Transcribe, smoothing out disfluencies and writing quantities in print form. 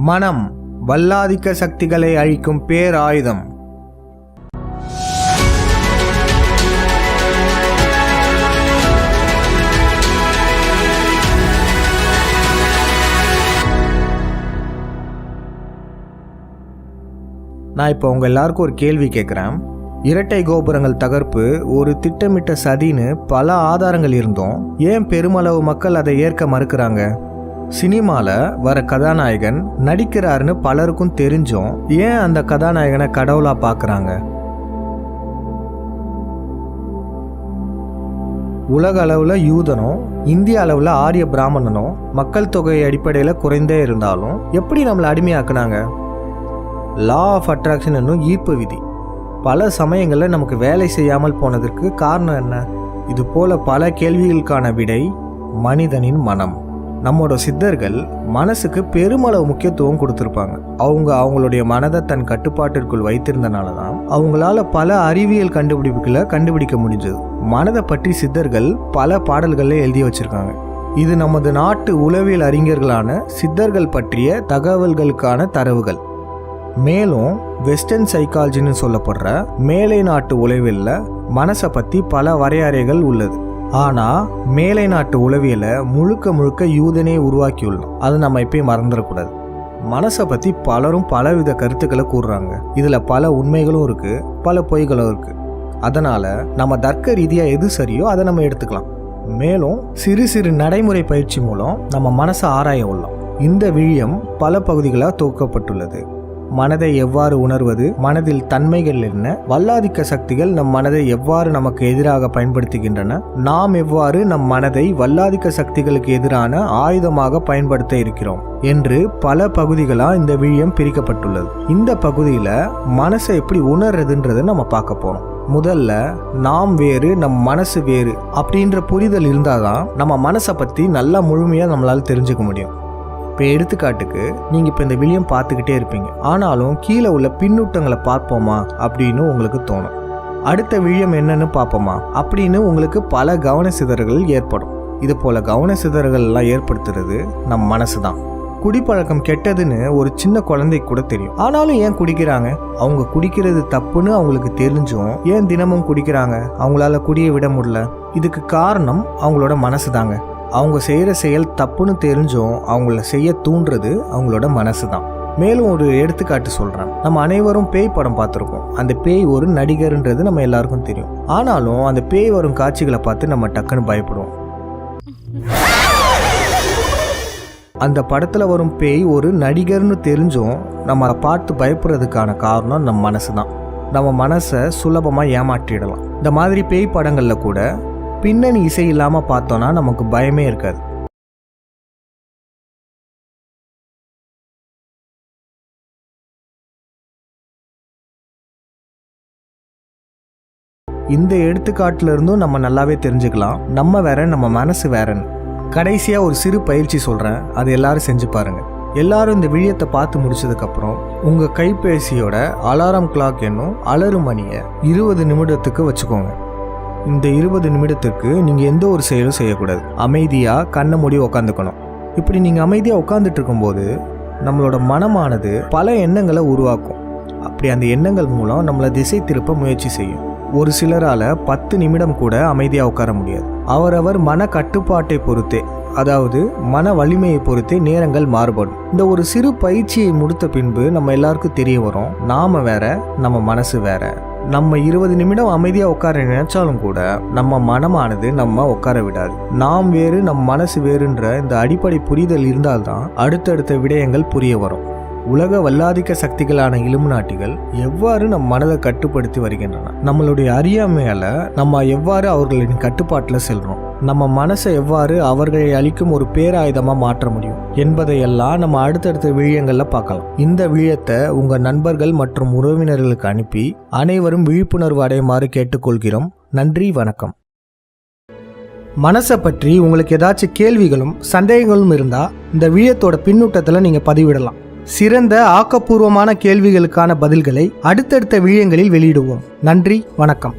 மனம் வல்லாதிக்க சக்திகளை அழிக்கும் பேராயுதம். நான் இப்போ உங்க எல்லாருக்கும் ஒரு கேள்வி கேட்குறேன். இரட்டை கோபுரங்கள் தகர்ப்பு ஒரு திட்டமிட்ட சதின்னு பல ஆதாரங்கள் இருந்தும் ஏன் பெருமளவு மக்கள் அதை ஏற்க மறுக்கிறாங்க? சினிமாவில் வர கதாநாயகன் நடிக்கிறாருன்னு பலருக்கும் தெரிஞ்சும் ஏன் அந்த கதாநாயகனை கடவுளா பார்க்குறாங்க? உலக அளவில் யூதனும் இந்திய அளவில் ஆரிய பிராமணனும் மக்கள் தொகை அடிப்படையில் குறைந்தே இருந்தாலும் எப்படி நம்மளை அடிமையாக்குனாங்க? லா ஆஃப் அட்ராக்ஷன் என்னும் ஈர்ப்பு விதி பல சமயங்களில் நமக்கு வேலை செய்யாமல் போனதற்கு காரணம் என்ன? இது போல பல கேள்விகளுக்கான விடை மனிதனின் மனம். நம்மளோட சித்தர்கள் மனசுக்கு பெருமளவு முக்கியத்துவம் கொடுத்துருப்பாங்க. அவங்களுடைய மனதை தன் கட்டுப்பாட்டிற்குள் வைத்திருந்தனால தான் அவங்களால பல அறிவியல் கண்டுபிடிப்புகளை கண்டுபிடிக்க முடிஞ்சது. மனதை பற்றி சித்தர்கள் பல பாடல்களில் எழுதி வச்சிருக்காங்க. இது நமது நாட்டு உளவியல் அறிஞர்களான சித்தர்கள் பற்றிய தகவல்களுக்கான தரவுகள். மேலும் வெஸ்டர்ன் சைக்காலஜின்னு சொல்லப்படுற மேலை நாட்டு உளவியல்ல மனசை பற்றி பல வரையறைகள் உள்ளது. ஆனால் மேலை நாட்டு உளவியலை முழுக்க யூதனே உருவாக்கியுள்ளோம். அதை நம்ம எப்பயும் மறந்துடக்கூடாது. மனசை பற்றி பலரும் பலவித கருத்துக்களை கூறுறாங்க. இதில் பல உண்மைகளும் இருக்குது, பல பொய்களும் இருக்குது. அதனால் நம்ம தர்க்க ரீதியாக எது சரியோ அதை நம்ம எடுத்துக்கலாம். மேலும் சிறு நடைமுறை பயிற்சி மூலம் நம்ம மனசை ஆராய உள்ளோம். இந்த விழியம் பல பகுதிகளாக தொகுக்கப்பட்டுள்ளது. மனதை எவ்வாறு உணர்வது, மனதில் தன்மைகள் என்ன, வல்லாதிக்க சக்திகள் நம் மனதை எவ்வாறு நமக்கு எதிராக பயன்படுத்துகின்றன, நாம் எவ்வாறு நம் மனதை வல்லாதிக்க சக்திகளுக்கு எதிரான ஆயுதமாக பயன்படுத்த இருக்கிறோம் என்று பல பகுதிகளாக இந்த விழியம் பிரிக்கப்பட்டுள்ளது. இந்த பகுதியில் மனசை எப்படி உணர்றதுன்றதை நம்ம பார்க்க போறோம். முதல்ல நாம் வேறு நம் மனசு வேறு அப்படின்ற புரிதல் இருந்தாதான் நம்ம மனசை பற்றி நல்லா முழுமையாக நம்மளால தெரிஞ்சுக்க முடியும். இப்போ எடுத்துக்காட்டுக்கு நீங்கள் இப்போ இந்த விழியம் பார்த்துக்கிட்டே இருப்பீங்க, ஆனாலும் கீழே உள்ள பின்னூட்டங்களை பார்ப்போமா அப்படின்னு உங்களுக்கு தோணும். அடுத்த விழியம் என்னன்னு பார்ப்போமா அப்படின்னு உங்களுக்கு பல கவன சிதறல்கள் ஏற்படும். இது போல கவன சிதறல்கள்லாம் ஏற்படுத்துறது நம் மனசு தான். குடிப்பழக்கம் கெட்டதுன்னு ஒரு சின்ன குழந்தைக்கு கூட தெரியும், ஆனாலும் ஏன் குடிக்கிறாங்க? அவங்க குடிக்கிறது தப்புன்னு அவங்களுக்கு தெரிஞ்சும் ஏன் தினமும் குடிக்கிறாங்க? அவங்களால குடிய விட முடியல. இதுக்கு காரணம் அவங்களோட மனசு தாங்க. அவங்க செய்கிற செயல் தப்புன்னு தெரிஞ்சும் அவங்கள செய்ய தூண்டுறது அவங்களோட மனசு தான். மேலும் ஒரு எடுத்துக்காட்டு சொல்கிறேன். நம்ம அனைவரும் பேய் படம் பார்த்துருக்கோம். அந்த பேய் ஒரு நடிகர்ன்றது நம்ம எல்லாருக்கும் தெரியும். ஆனாலும் அந்த பேய் வரும் காட்சிகளை பார்த்து நம்ம டக்குன்னு பயப்படுவோம். அந்த படத்தில் வரும் பேய் ஒரு நடிகர்னு தெரிஞ்சும் நம்ம பார்த்து பயப்படுறதுக்கான காரணம் நம்ம மனசு தான். நம்ம மனசை சுலபமாக ஏமாற்றிடலாம். இந்த மாதிரி பேய் படங்களில் கூட பின்னணி இசை இல்லாமல் பார்த்தோன்னா நமக்கு பயமே இருக்காது. இந்த எடுத்துக்காட்டுல இருந்தும் நம்ம நல்லாவே தெரிஞ்சுக்கலாம் நம்ம வேற, நம்ம மனசு வேறன்னு. கடைசியாக ஒரு சிறு பயிற்சி சொல்கிறேன், அது எல்லாரும் செஞ்சு பாருங்க. எல்லாரும் இந்த விழியத்தை பார்த்து முடிச்சதுக்கப்புறம் உங்கள் கைபேசியோட அலாரம் கிளாக் என்னும் அலறு மணியை 20 நிமிடத்துக்கு வச்சுக்கோங்க. இந்த 20 நிமிடத்துக்கு நீங்கள் எந்த ஒரு செயலும் செய்யக்கூடாது. அமைதியாக கண்ணை மூடி உக்காந்துக்கணும். இப்படி நீங்கள் அமைதியாக உட்காந்துட்டு இருக்கும்போது நம்மளோட மனமானது பல எண்ணங்களை உருவாக்கும். அப்படி அந்த எண்ணங்கள் மூலம் நம்மளை திசை திருப்ப முயற்சி செய்யும். ஒரு சிலரால் 10 நிமிடம் கூட அமைதியாக உட்கார முடியாது. அவரவர் மன கட்டுப்பாட்டை பொறுத்தே, அதாவது மன வலிமையை பொறுத்தே நேரங்கள் மாறுபடும். இந்த ஒரு சிறு பயிற்சியை முடித்த பின்பு நம்ம எல்லாருக்கும் தெரிய வரும், நாம வேற, நம்ம மனசு வேற. நம்ம 20 நிமிடம் அமைதியாக உட்கார நினைச்சாலும் கூட நம்ம மனமானது நம்ம உட்கார விடாது. நாம் வேறு, நம் மனசு வேறுன்ற இந்த அடிப்படை புரிதல் இருந்தால்தான் அடுத்தடுத்த விடயங்கள் புரிய வரும். உலக வல்லாதிக்க சக்திகளான இலுமினாட்டிகள் எவ்வாறு நம் மனதை கட்டுப்படுத்தி வருகின்றன, நம்மளுடைய அறியாமையால நம்ம எவ்வாறு அவர்களின் கட்டுப்பாட்டில் செல்றோம், நம்ம மனசை எவ்வாறு அவர்களை அளிக்கும் ஒரு பேராயுதமா மாற்ற முடியும் என்பதையெல்லாம் நம்ம அடுத்தடுத்த விழியங்கள்ல பார்க்கலாம். இந்த விழியத்தை உங்க நண்பர்கள் மற்றும் உறவினர்களுக்கு அனுப்பி அனைவரும் விழிப்புணர்வு அடையுமாறு கேட்டுக்கொள்கிறோம். நன்றி, வணக்கம். மனசை பற்றி உங்களுக்கு ஏதாச்சும் கேள்விகளும் சந்தேகங்களும் இருந்தா இந்த விழியத்தோட பின்னூட்டத்தில் நீங்க பதிவிடலாம். சிறந்த ஆக்கப்பூர்வமான கேள்விகளுக்கான பதில்களை அடுத்தடுத்த விழியங்களில் வெளியிடுவோம். நன்றி, வணக்கம்.